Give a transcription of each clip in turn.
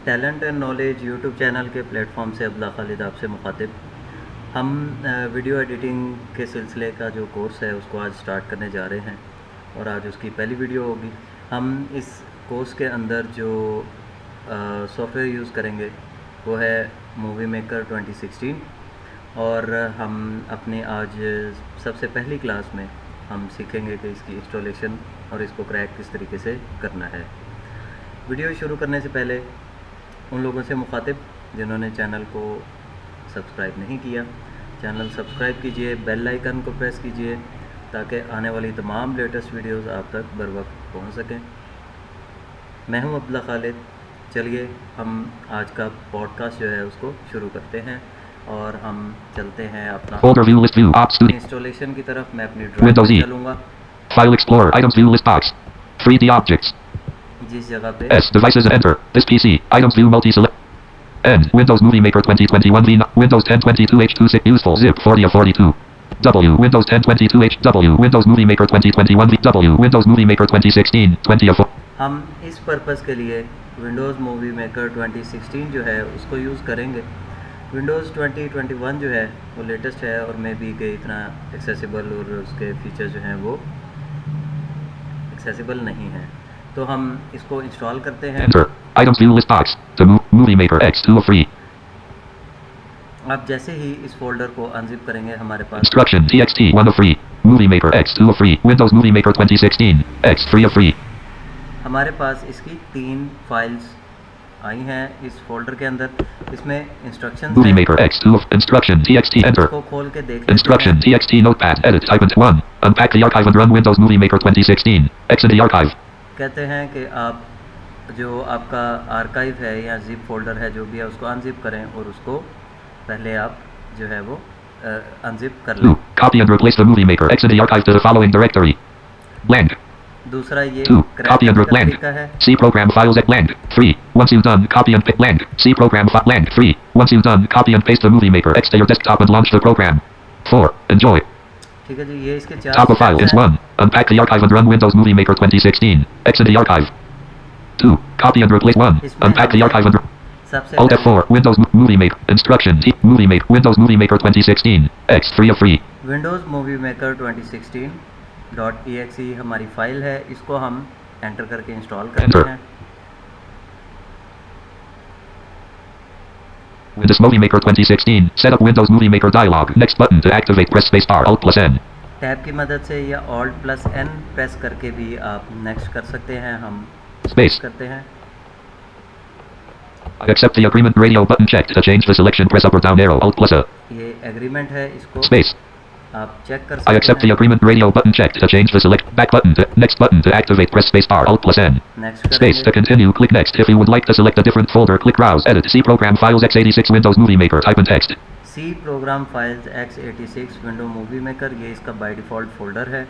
Talent and knowledge YouTube channel के platform से अब्दुल्ला खालिद आपसे मुखातिब। हम वीडियो एडिटिंग के सिलसिले का जो कोर्स है उसको आज स्टार्ट करने जा रहे हैं और आज उसकी पहली वीडियो होगी। हम इस कोर्स के अंदर जो सॉफ्टवेयर यूज़ करेंगे वो है मूवी मेकर 2016 और हम अपने आज सबसे पहली क्लास में हम सीखेंगे कि इसकी इंस्टॉलेशन और इसको क्रैक किस तरीके से करना है। वीडियो शुरू करने से पहले उन लोगों से मुखातिब जिन्होंने चैनल को सब्सक्राइब नहीं किया, चैनल सब्सक्राइब कीजिए, बेल आइकन को प्रेस कीजिए ताकि आने वाली तमाम लेटेस्ट वीडियोस आप तक बर वक्त पहुँच सकें। मैं हूं अब्दुल्ला खालिद। चलिए हम आज का पॉडकास्ट जो है उसको शुरू करते हैं और हम चलते हैं अपना इंस्टॉलेशन की तरफ। मैं अपनी ड्राइव में चलूँगा। File Explorer items view list box 3D objects जिस जगह पे S devices enter this PC items view multi select N Windows Movie Maker 2021 V Windows 10 22H26 useful zip 40 of 42 W Windows 10 22H W Windows Movie Maker 2021 V W Windows Movie Maker 2016 20 of हम इस purpose के लिए Windows movie maker 2016 जो है उसको use करेंगे। Windows 2021 जो है वो लेटेस्ट है और मे बी के इतना एक्सेसिबल और उसके फीचर जो हैं वो एक्सेसिबल नहीं है, तो हम इसको इंस्टॉल करते हैं। Enter items view list box the Movie Maker X2 of free आप जैसे ही इस फोल्डर को अनजिप करेंगे हमारे पास instruction txt 1 of free Movie Maker X2 of free Windows Movie Maker 2016 X3 of free हमारे पास इसकी 3 फाइल्स आई हैं इस फोल्डर के अंदर। इसमें instructions Movie Maker X2 of instruction txt enter को खोल के देख लेते instruction हैं। txt notepad edit type 1 unpack the archive and run Windows Movie Maker 2016 exit the archive कहते हैं कि आप जो आपका आर्काइव है या जिप फोल्डर है जो भी है उसको अनजिप करें और उसको पहले आप जो है वो अनजिप कर लें। 2 copy and replace the Movie Maker exit the archive to the following directory blank दूसरा ये 2 copy and blank तरीका है। C program files at blank 3 once you've done copy and paste blank C program file blank 3 once you've done copy and paste the Movie Maker X to your desktop and launch the program 4 enjoy ठीक है जी, ये इसके 4 top of file is 1 unpack the archive and run Windows Movie Maker 2016 exit the archive 2 copy and replace 1 unpack the archive and सबसे Alt F4 Windows Movie Maker instruction Movie Maker Windows Movie Maker 2016 X3 of free Windows movie maker 2016.exe हमारी file है, इसको हम enter करके install करते हैं। Windows Movie Maker 2016 set up Windows Movie Maker dialog next button to activate press space bar Alt plus N tab की मदद से या Alt plus N प्रेस करके भी आप नेक्स्ट कर सकते हैं। हम space करते हैं। I accept the agreement radio button checked to change the selection press up or down arrow Alt plus A ये एग्रीमेंट है, इसको space आप चेक कर I सकते accept the हैं। agreement radio button checked to change the select back button to next button to activate press space bar Alt plus N next space to करेंगे। continue click next if you would like to select a different folder click browse edit C program files x86 Windows Movie Maker type in text C program files x86 window movie maker, ये इसका by default folder है,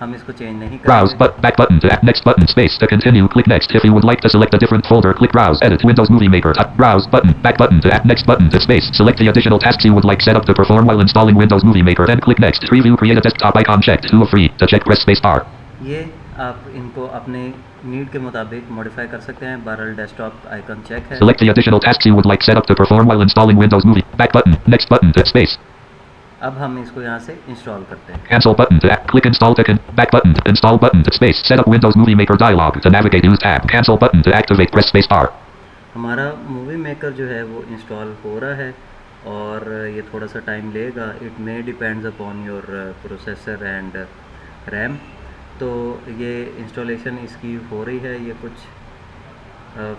हम इसको change नहीं browse करेंगे। but back button to next button space to continue click next if you would like to select a different folder click browse edit Windows Movie Maker browse button back button to next button to space select the additional tasks you would like set up to perform while installing Windows Movie Maker then click next preview create a desktop icon checked 2 of free to check press space bar ये आप इनको अपने need के मुताबिक modify कर सकते हैं। बहरहाल डेस्कटॉप आइकन चेक है। select the additional tasks you would like set up to perform while installing Windows Movie back button next button to space अब हम इसको यहाँ से इंस्टॉल करते हैं। cancel button to click install to back button to install button to space set up Windows Movie Maker dialog to navigate use tab cancel button to activate press space bar हमारा movie maker जो है वो install हो रहा है और ये थोड़ा सा टाइम लेगा। It may depends upon your processor and RAM. तो ये इंस्टॉलेशन इसकी हो रही है, ये कुछ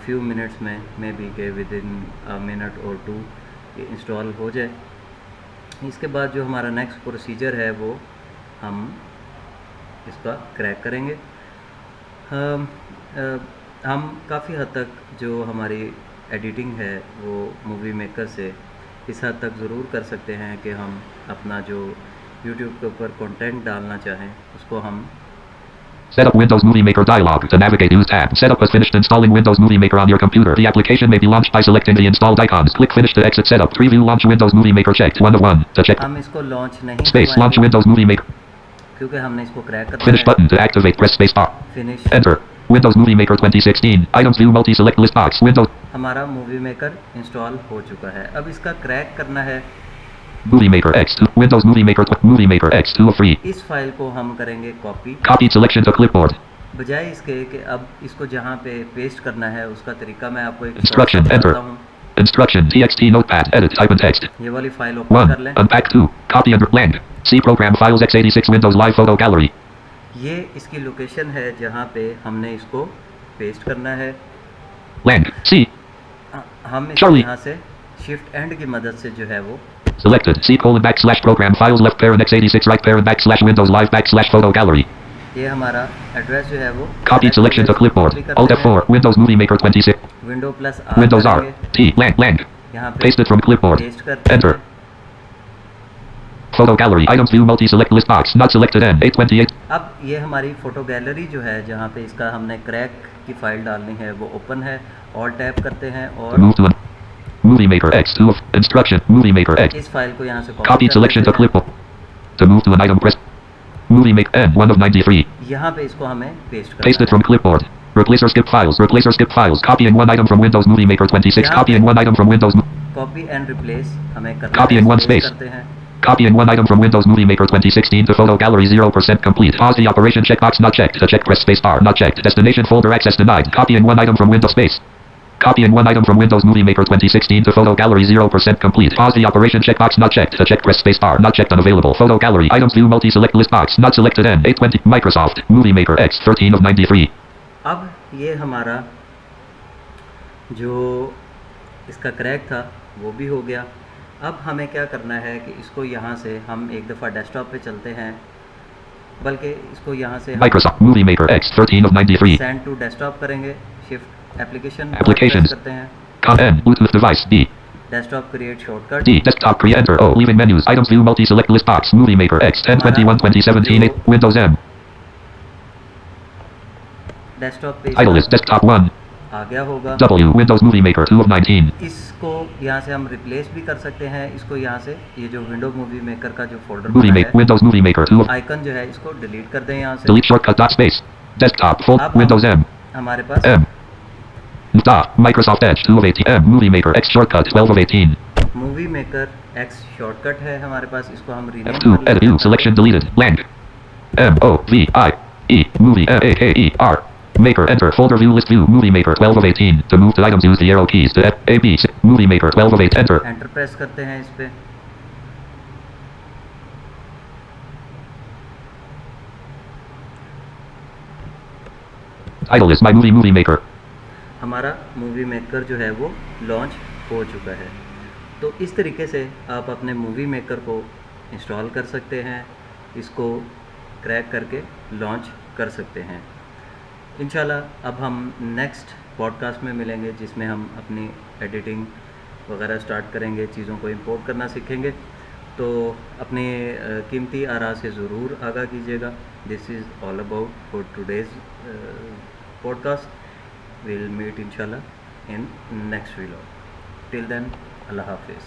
फ्यू मिनट्स में मे बी के विद इन अ मिनट और 2 ये इंस्टॉल हो जाए। इसके बाद जो हमारा नेक्स्ट प्रोसीजर है वो हम इसका क्रैक करेंगे। हम काफ़ी हद तक जो हमारी एडिटिंग है वो मूवी मेकर से इस हद तक ज़रूर कर सकते हैं कि हम अपना जो यूट्यूब के ऊपर कंटेंट डालना चाहें उसको हम Set up Windows Movie Maker dialog to navigate use tab. Set up as finished installing Windows Movie Maker on your computer. The application may be launched by selecting the installed icons. Click finish to exit setup. Preview launch Windows Movie Maker checked 1 of 1 to check. हम इसको launch नहीं Space launch Windows Movie Maker. क्योंकि हमने इसको crack करना Finish है। button to activate press space bar. Finish Enter. Windows Movie Maker 2016. Items view multi-select list box. Windows. हमारा movie maker install हो चुका है। अब इसका क्रैक करना है। Movie Maker X2. Windows Movie Maker. Movie Maker X2 of free. इस file को हम करेंगे copy. Copy selection to clipboard. बजाय इसके कि अब इसको जहाँ पे पेस्ट करना है उसका तरीका मैं आपको एक Instruction enter. Instruction TXT notepad edit type and text. ये वाली फाइल ओपन कर लें। Unpack 2. Copy under blank. C program files x86 Windows Live Photo Gallery. ये इसकी लोकेशन है जहाँ पे हमने इसको पेस्ट करना है। Blank. C. हम इसको यहाँ से शिफ्ट एंड की मदद से जो है वो Selected. C colon backslash program files left parent x86 right parent backslash Windows Live backslash Photo Gallery. ये हमारा एड्रेस जो है वो Copy selection to clipboard. Alt F4. Windows Movie Maker 26. Window plus Windows R. T blank blank. यहाँ पे Paste it from clipboard. Paste करते Enter. Photo gallery. Items view multi-select list box. Not selected N. 828. अब ये हमारी photo gallery जो है जहाँ पे इसका हमने क्रैक की फाइल डालनी है वो ओपन है। ऑल टैप करते हैं और Move to Movie Maker X2 of instruction. Movie Maker X. इस फाइल को यहाँ से Copy selection to clipboard. To move to an item press. Movie Maker N 1 of 93. यहाँ पे इसको हमें पेस्ट करना Paste it है। from clipboard. Replace or skip files. Replace or skip files. Copying one item from Windows Movie Maker 26. Copying one item from Windows. Copy and replace हमें करना है। Copy in one paste space. करते हैं। Copying one item from Windows Movie Maker 2016 to Photo Gallery 0% complete. Pause the operation checkbox not checked. To check press space bar not checked. Destination folder access denied. Copying one item from Windows space. Copying one item from Windows Movie Maker 2016 to Photo Gallery 0% complete. Pause the operation checkbox not checked. To check press space bar not checked unavailable. Photo Gallery items view multi-select list box not selected N 820 Microsoft Movie Maker X 13 of 93. अब ये हमारा जो इसका crack था वो भी हो गया। अब हमें क्या करना है कि इसको यहाँ से हम एक दफ़ा डेस्कटॉप पे चलते हैं, बल्कि इसको यहाँ से Microsoft Movie Maker X 13 of 93. Send to desktop करेंगे। Shift application Applications. करते हैं। N Bluetooth device D. Desktop create shortcut D. Desktop create enter O. Leaving menus. Items view multi-select list box. Movie Maker X 1021 2017 8. Windows M. Desktop पे Title list desktop 1. आ गया होगा। W. Windows Movie Maker 2 of 19. इसको यहाँ से हम replace भी कर सकते हैं। इसको यहाँ से ये जो विंडो मूवी मेकर का जो फोल्डर Movie बना Maker. है Windows Movie Maker 2 of. Icon जो है इसको डिलीट कर दें यहाँ से। Delete shortcut dot space. Desktop full. अब Windows M. हमारे पास M. Dot. Microsoft Edge 2 of 18. M. Movie Maker X shortcut 12 of 18. Movie maker x shortcut है हमारे पास। इसको हम रीनेम F2. कर Edit लेते view हैं। selection deleted. Blank. M O V I E. Movie M A K E R. Maker enter folder view list view Movie Maker 12 of 18. To move to items use the arrow keys to F A B C. Movie Maker 12 of 8 enter. Enter press करते हैं इस पे। Title is my movie maker. हमारा movie maker जो है वो launch हो चुका है। तो इस तरीके से आप अपने मूवी मेकर को इंस्टॉल कर सकते हैं, इसको क्रैक करके लॉन्च कर सकते हैं। इंशाल्लाह अब हम नेक्स्ट पॉडकास्ट में मिलेंगे जिसमें हम अपनी एडिटिंग वगैरह स्टार्ट करेंगे, चीज़ों को इंपोर्ट करना सीखेंगे। तो अपने कीमती आरा से ज़रूर आगाह कीजिएगा। This is all about for today's podcast. Will meet इंशाल्लाह in next vlog. Till then अल्लाह हाफिज़।